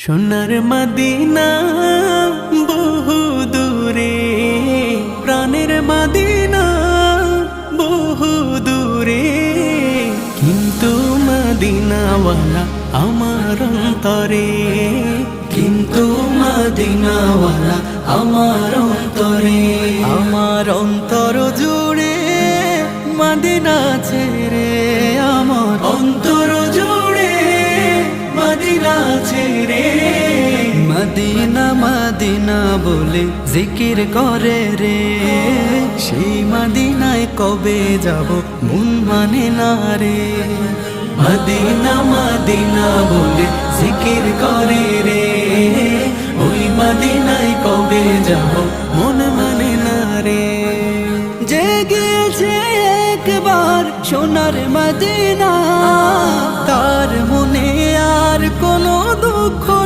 সোনার মদিনা বহু দূরে, প্রাণের মদিনা বহু দূরে, কিন্তু মদিনাওয়ালা আমার অন্তরে, কিন্তু মদিনাওয়ালা আমার অন্তরে, আমার অন্তর জুড়ে মদিনা ছেড়ে, আমার অন্তর জুড়ে মদিনা ছেড়ে। মদিনা মদিনা বলে জিকির করে রে, সেই মদিনায় কবে যাব মন মানে না রে। মদিনা মদিনা বলে জিকির করে রে, ওই মদিনায় কবে যাব মন মানে না রে। যে গিয়েছে একবার সোনার মদিনা, তার